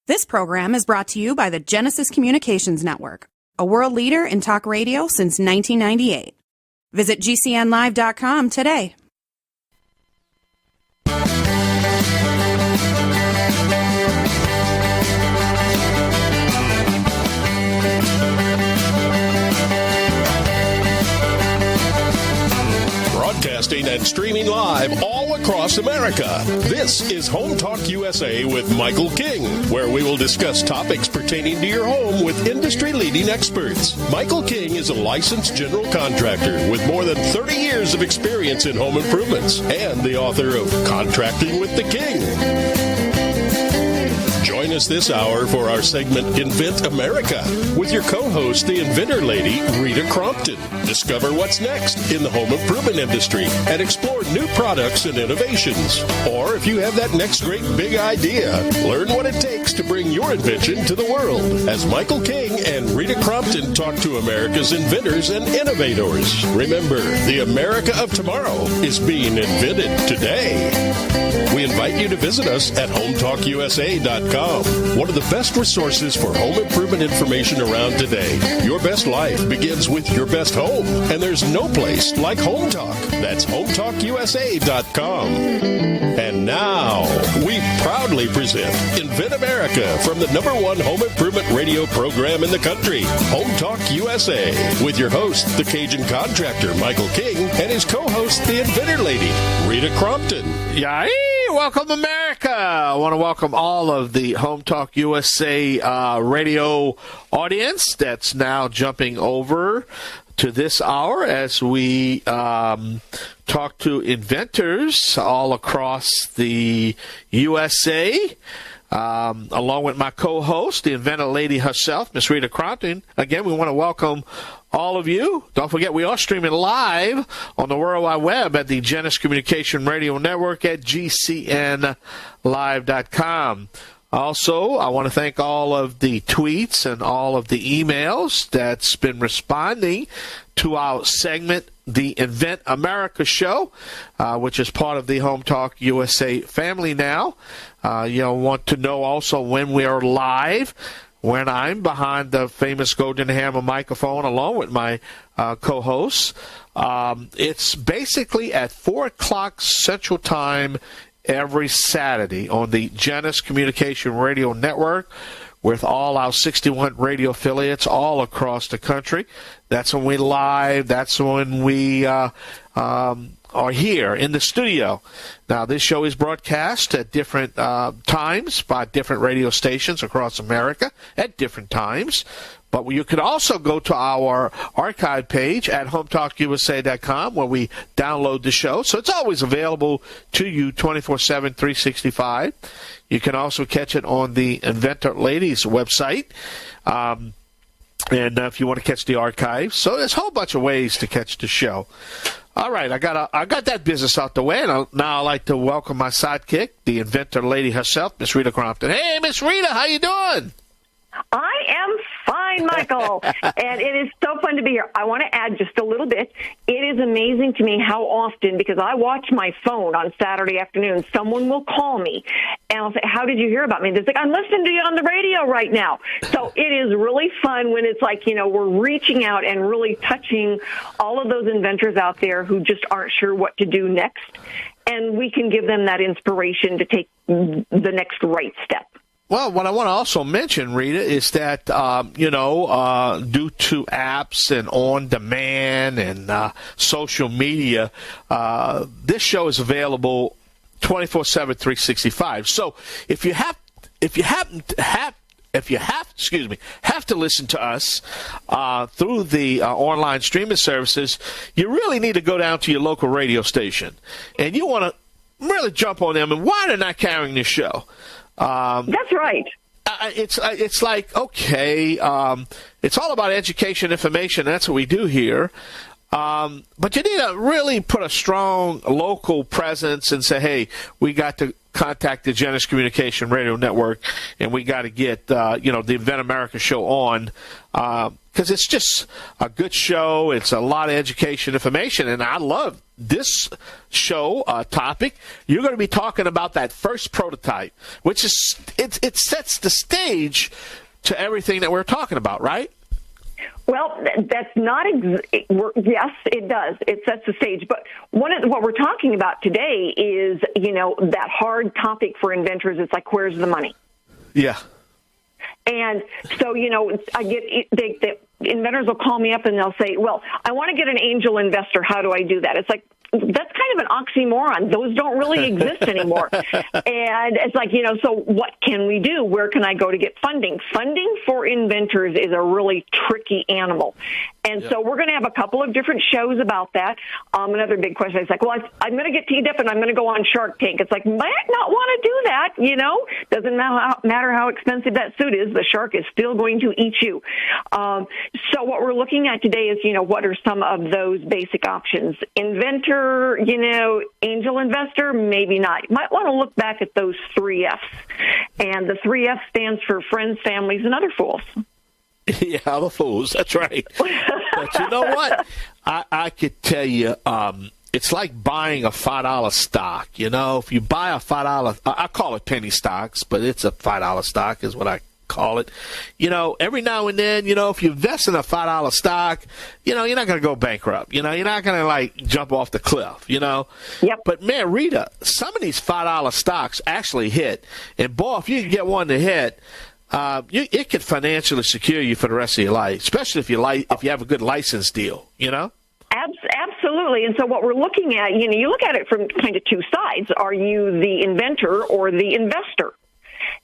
This program is brought to you by the Genesis Communications Network, a world leader in talk radio since 1998. Visit GCNlive.com today. Broadcasting and streaming live all across America. This is Home Talk USA with Michael King, where we will discuss topics pertaining to your home with industry-leading experts. Michael King is a licensed general contractor with more than 30 years of experience in home improvements and the author of Contracting with the King. Join us this hour for our segment Invent America with your co-host, the Inventor lady, Rita Crompton. Discover what's next in the home improvement industry and explore new products and innovations. Or if you have that next great big idea, learn what it takes to bring your invention to the world. As Michael King and Rita Crompton talk to America's inventors and innovators. Remember, the America of tomorrow is being invented today. We invite you to visit us at HomeTalkUSA.com. One of the best resources for home improvement information around today. Your best life begins with your best home, and there's no place like Home Talk. That's HomeTalkUSA.com. And now, we proudly present Invent America from the #1 home improvement radio program in the country, Home Talk USA, with your host, the Cajun contractor, Michael King, and his co-host, the Inventor lady, Rita Crompton. Yay! Welcome, America! I want to welcome all of the Home Talk USA radio audience that's now jumping over to this hour as we talk to inventors all across the USA, along with my co-host, the Inventor lady herself, Miss Rita Crompton. Again, we want to welcome all of you. Don't forget, we are streaming live on the World Wide Web at the Genesis Communication Radio Network at GCNlive.com. Also, I want to thank all of the tweets and all of the emails that's been responding to our segment, the Invent America Show, which is part of the Home Talk USA family now. You'll want to know also when we are live, when I'm behind the famous Golden Hammer microphone along with my co-hosts. It's basically at 4 o'clock Central Time every Saturday on the Genesis Communication Radio Network with all our 61 radio affiliates all across the country. That's when we live. That's when we are here in the studio. Now, this show is broadcast at different times by different radio stations across America at different times. But you can also go to our archive page at HomeTalkUSA.com where we download the show. So it's always available to you 24/7, 365. You can also catch it on the Inventor Ladies website. And if you want to catch the archive. So there's a whole bunch of ways to catch the show. All right, I got that business out the way, and now I'd like to welcome my sidekick, the Inventor lady herself, Miss Rita Crompton. Hey, Miss Rita, how you doing? I am fine, Michael, and it is so fun to be here. I want to add just a little bit. It is amazing to me how often, because I watch my phone on Saturday afternoon, someone will call me, and I'll say, how did you hear about me? They're like, I'm listening to you on the radio right now. So it is really fun when it's like, we're reaching out and really touching all of those inventors out there who just aren't sure what to do next, and we can give them that inspiration to take the next right step. Well, what I want to also mention, Rita, is that, due to apps and on-demand and social media, this show is available 24/7, 365. So if you have to listen to us through the online streaming services, you really need to go down to your local radio station. And you want to really jump on them. And why they're not carrying this show? That's right. It's like, okay, it's all about education, information. That's what we do here. But you need to really put a strong local presence and say, hey, we got to contact the Genesis Communication Radio Network, and we got to get, the Invent America show on, because it's just a good show. It's a lot of education, information, and I love this show topic, you're going to be talking about that first prototype, which is it sets the stage to everything that we're talking about, right? Well, that's not yes, it does. It sets the stage. But what we're talking about today is, that hard topic for inventors. It's like, where's the money? Yeah. And so, I get the inventors will call me up and they'll say, well, I want to get an angel investor. How do I do that? It's like, that's kind of an oxymoron. Those don't really exist anymore. And it's like, so what can we do? Where can I go to get funding? Funding for inventors is a really tricky animal. And so we're going to have a couple of different shows about that. Another big question is like, well, I'm going to get teed up and I'm going to go on Shark Tank. It's like, might not want to do that, Doesn't matter how expensive that suit is, the shark is still going to eat you. So what we're looking at today is, what are some of those basic options? Inventor, angel investor, maybe not. You might want to look back at those 3 F's. And the 3 F stands for friends, families, and other fools. Yeah, other fools. That's right. But you know what? I could tell you, it's like buying a $5 stock. If you buy a $5, I call it penny stocks, but it's a $5 stock is what I call it. Every now and then, if you invest in a $5 stock, you're not going to go bankrupt. You're not going to jump off the cliff, Yep. But man, Rita, some of these $5 stocks actually hit. And boy, if you can get one to hit, it could financially secure you for the rest of your life, especially if you have a good license deal, Absolutely. And so what we're looking at, you look at it from kind of two sides. Are you the inventor or the investor?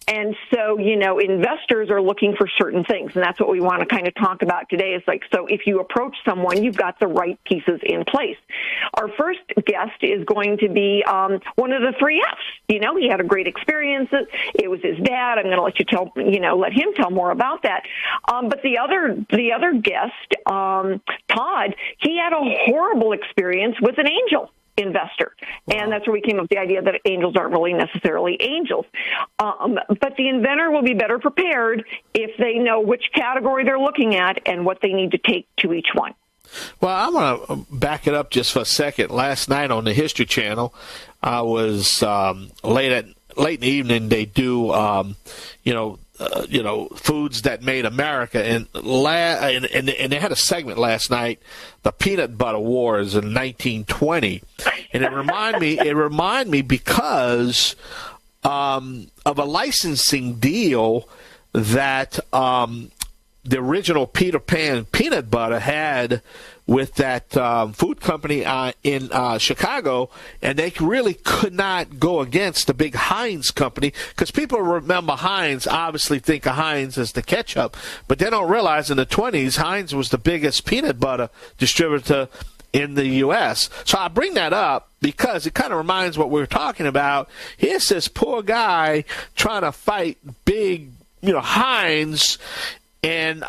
And so, investors are looking for certain things, and that's what we want to kind of talk about today. Is like, so if you approach someone, you've got the right pieces in place. Our first guest is going to be one of the 3 F's. He had a great experience. It was his dad. I'm going to let him tell more about that. But the other guest, Todd, he had a horrible experience with an angel investor. And that's where we came up with the idea that angels aren't really necessarily angels. But the inventor will be better prepared if they know which category they're looking at and what they need to take to each one. Well, I want to back it up just for a second. Last night on the History Channel, I was late in the evening. They do, foods that made America, and they had a segment last night, the Peanut Butter Wars in 1920, and it reminded me because of a licensing deal that the original Peter Pan peanut butter had with that food company in Chicago, and they really could not go against the big Heinz company, because people remember Heinz, obviously think of Heinz as the ketchup, but they don't realize in the 20s, Heinz was the biggest peanut butter distributor in the U.S. So I bring that up because it kind of reminds what we're talking about. Here's this poor guy trying to fight big, Heinz, and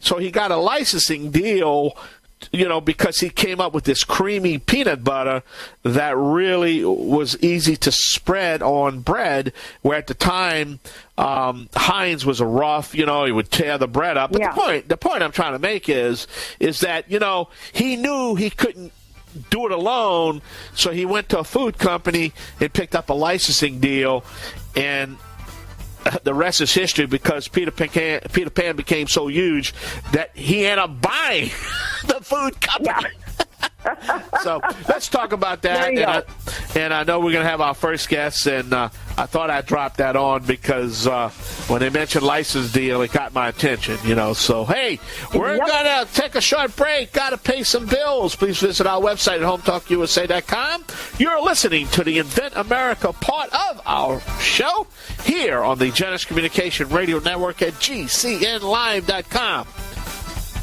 so he got a licensing deal, because he came up with this creamy peanut butter that really was easy to spread on bread, where at the time Heinz was a rough, he would tear the bread up. But the point I'm trying to make is that, he knew he couldn't do it alone, so he went to a food company and picked up a licensing deal, and the rest is history, because Peter Pan became so huge that he ended up buying the food company. Yeah. So let's talk about that. And I know we're going to have our first guest, and I thought I'd drop that on because when they mentioned license deal, it got my attention, So, hey, we're going to take a short break. Got to pay some bills. Please visit our website at HometalkUSA.com. You're listening to the Invent America part of our show here on the Genesis Communication Radio Network at GCNlive.com.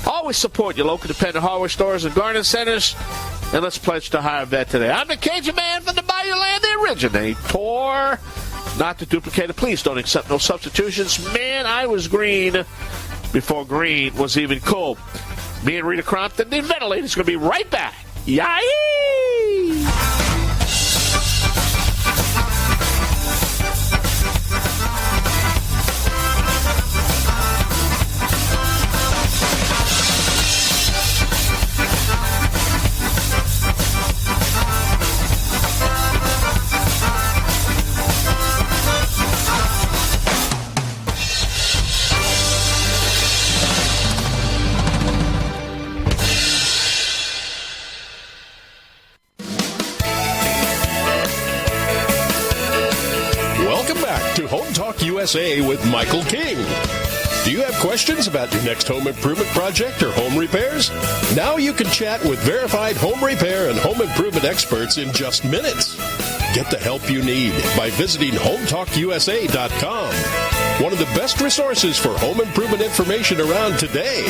Always support your local independent hardware stores and garden centers. And let's pledge to hire a vet today. I'm the Cajun man from the Bayou Land, the originator. Not the duplicator. Please don't accept no substitutions. Man, I was green before green was even cool. Me and Rita Crompton, the Inventor is going to be right back. Yay! USA with Michael King. Do you have questions about your next home improvement project or home repairs? Now you can chat with verified home repair and home improvement experts in just minutes. Get the help you need by visiting HometalkUSA.com. One of the best resources for home improvement information around today.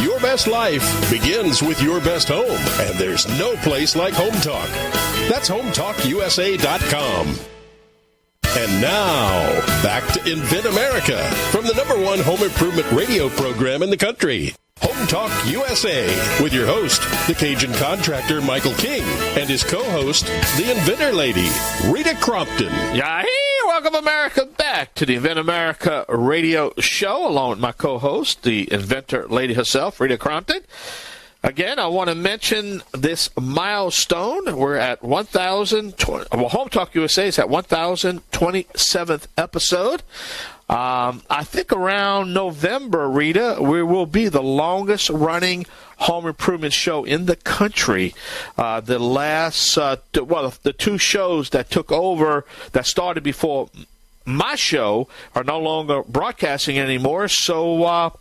Your best life begins with your best home, and there's no place like Home Talk. That's HometalkUSA.com. And now, back to Invent America from the #1 home improvement radio program in the country. Home Talk USA with your host, the Cajun contractor Michael King, and his co-host, the Inventor lady, Rita Crompton. Yahee! Welcome, America, back to the Invent America radio show, along with my co-host, the Inventor lady herself, Rita Crompton. Again, I want to mention this milestone. We're at 1,020. Well, Home Talk USA is at 1,027th episode. I think around November, Rita, we will be the longest running home improvement show in the country. The last, the two shows that took over, that started before my show, are no longer broadcasting anymore. So,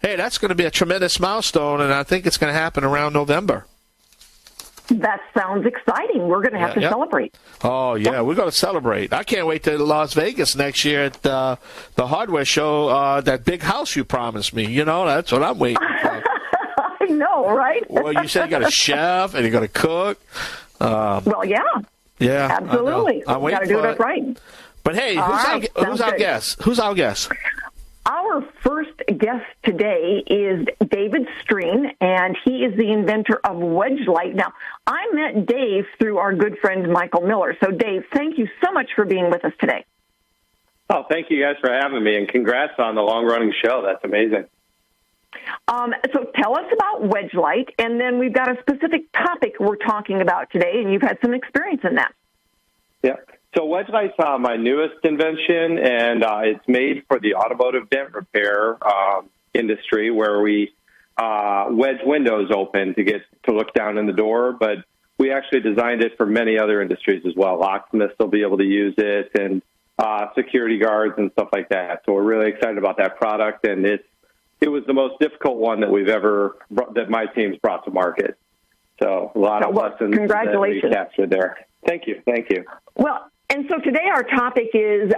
hey, that's going to be a tremendous milestone, and I think it's going to happen around November. That sounds exciting. We're going to have to celebrate. Oh, yeah, we're going to celebrate. I can't wait to Las Vegas next year at the hardware show, that big house you promised me. You know, that's what I'm waiting for. I know, right? Well, you said you got a chef and you got to cook. Well, yeah. Yeah. Absolutely. I'm waiting got to do for it right. But, hey, who's our guest? Who's our guest? Our first guest today is David Streen, and he is the inventor of Wedge Light. Now, I met Dave through our good friend Michael Miller. So, Dave, thank you so much for being with us today. Oh, thank you guys for having me, and congrats on the long-running show. That's amazing. So tell us about Wedge Light, and then we've got a specific topic we're talking about today, and you've had some experience in that. Yeah. So Wedge Light's my newest invention, and it's made for the automotive dent repair industry, where we wedge windows open to look down in the door. But we actually designed it for many other industries as well. Locksmiths will be able to use it, and security guards and stuff like that. So we're really excited about that product, and it was the most difficult one that my team's brought to market. So a lot of lessons that we captured there. Thank you. Well, and so today our topic is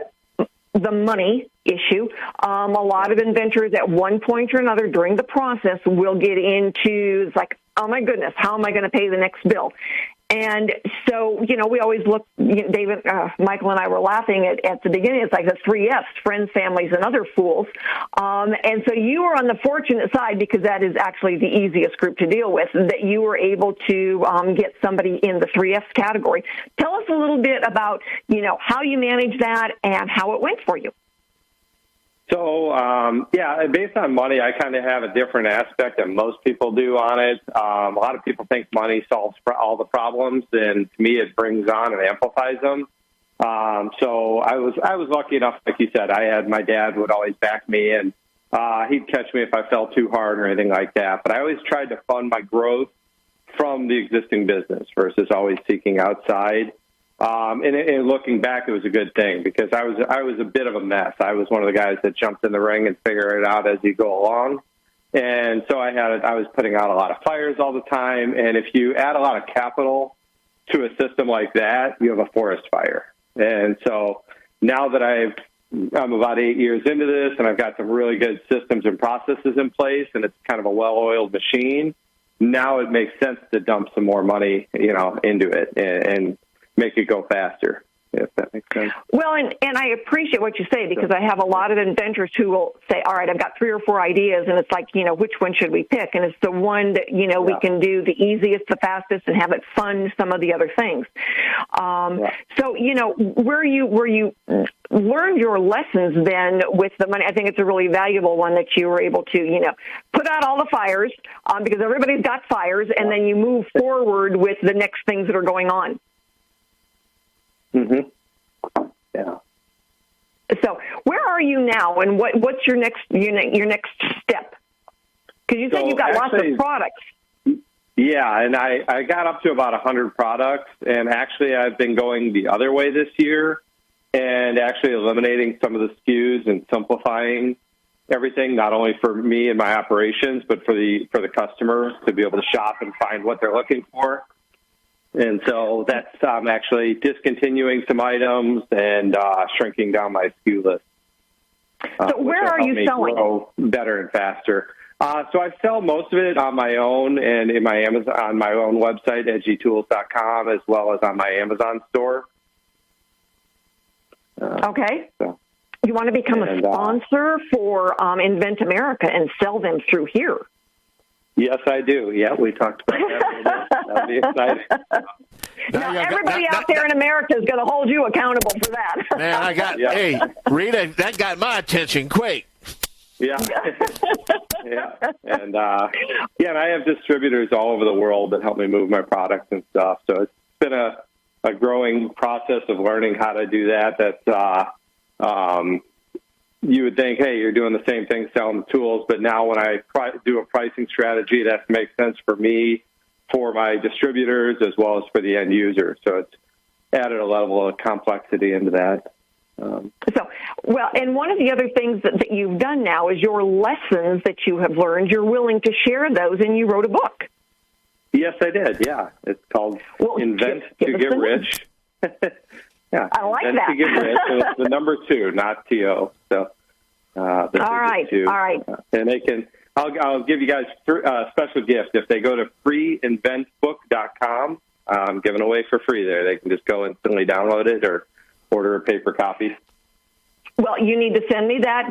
the money issue. A lot of inventors at one point or another during the process will get into, it's like, oh my goodness, how am I going to pay the next bill? And so, we always look, David, Michael and I were laughing at the beginning. It's like the 3 F's, friends, families, and other fools. And so you were on the fortunate side, because that is actually the easiest group to deal with, that you were able to get somebody in the 3 F's category. Tell us a little bit about, how you managed that and how it went for you. So, based on money, I kind of have a different aspect than most people do on it. A lot of people think money solves all the problems, and to me, it brings on and amplifies them. So I was lucky enough, like you said, my dad would always back me, and he'd catch me if I fell too hard or anything like that. But I always tried to fund my growth from the existing business versus always seeking outside. And looking back, it was a good thing, because I was a bit of a mess. I was one of the guys that jumped in the ring and figured it out as you go along. And so I was putting out a lot of fires all the time. And if you add a lot of capital to a system like that, you have a forest fire. And so now that I'm about 8 years into this, and I've got some really good systems and processes in place, and it's kind of a well-oiled machine, now it makes sense to dump some more money, into it and make it go faster, if that makes sense. Well, and I appreciate what you say, because I have a lot of inventors who will say, all right, I've got 3 or 4 ideas, and it's like, which one should we pick? And it's the one that, we can do the easiest, the fastest, and have it fund some of the other things. So, where you learned your lessons then with the money, I think it's a really valuable one, that you were able to, put out all the fires, because everybody's got fires, and then you move forward with the next things that are going on. Mm-hmm. Yeah. So, where are you now, and what's your next step? Because you said you've got lots of products. Yeah, and I got up to about 100 products, and actually I've been going the other way this year and actually eliminating some of the SKUs and simplifying everything, not only for me and my operations, but for the customer to be able to shop and find what they're looking for. And so that's actually discontinuing some items and shrinking down my SKU list. So where are you selling? Grow better and faster. So I sell most of it on my own and in my Amazon, on my own website, edgytools.com, as well as on my Amazon store. Okay. So, you want to become a sponsor for Invent America and sell them through here? Yes, I do. Yeah, we talked about that a little bit. That'll be exciting. Now everybody out there in America is going to hold you accountable for that. Man, hey, Rita, that got my attention quick. Yeah. Yeah. And, and I have distributors all over the world that help me move my products and stuff. So it's been a growing process of learning how to do that. That's, you would think, hey, you're doing the same thing selling the tools, but now when I do a pricing strategy, that makes sense for me, for my distributors, as well as for the end user. So it's added a level of complexity into that. And one of the other things that you've done now is your lessons that you have learned, you're willing to share those, and you wrote a book. Yes, I did, yeah. It's called Invent to Get Rich. Yeah, I like that. To Get Rich. So it's the number 2, not T-O. So, all right. And they can. I'll give you guys a special gift. If they go to freeinventbook.com, I'm giving away for free there. They can just go instantly download it or order a paper copy. Well, you need to send me that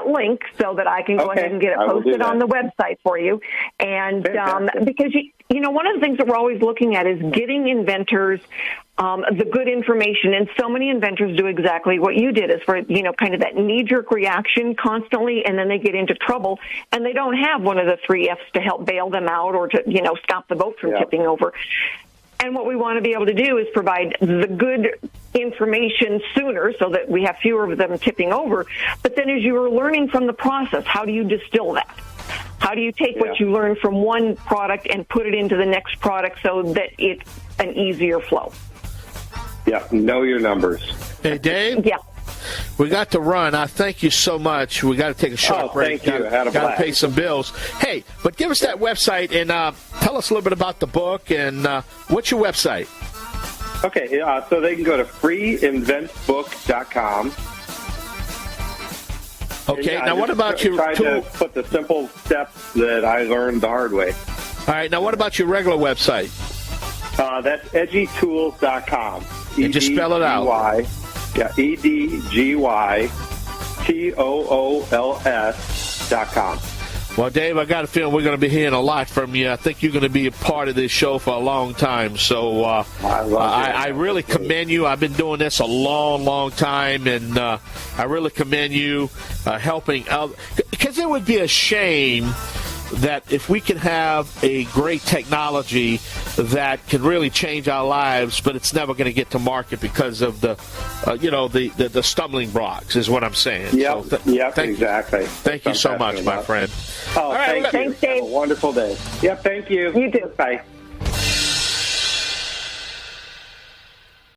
link so that I can go ahead and get it posted on the website for you. And because, you know, one of the things that we're always looking at is getting inventors the good information. And so many inventors do exactly what you did, is for, you know, kind of that knee-jerk reaction constantly, and then they get into trouble, and they don't have one of the 3 Fs to help bail them out or to, you know, stop the boat from tipping over. And what we want to be able to do is provide the good information sooner so that we have fewer of them tipping over. But then as you are learning from the process, how do you distill that? How do you take what you learn from one product and put it into the next product so that it's an easier flow? Yeah, know your numbers. Hey, Dave? Yeah. We got to run. I thank you so much. We got to take a short break. Thank you. Got to pay some bills. Hey, but give us that website and tell us a little bit about the book and what's your website? Okay, so they can go to freeinventbook.com. Okay, now what about your try to put the simple steps that I learned the hard way. All right, now what about your regular website? That's edgytools.com. And just spell it out. Yeah, EDGYTOOLS.com. Well, Dave, I got a feeling we're going to be hearing a lot from you. I think you're going to be a part of this show for a long time. So I really commend you. I've been doing this a long, long time, and I really commend you helping out. Because it would be a shame that if we can have a great technology that can really change our lives, but it's never going to get to market because of the stumbling blocks, is what I'm saying. Yep, so exactly. Thank you so much, my friend. Oh, right, thanks, Dave. Have a wonderful day. Yep, thank you. You too. Bye.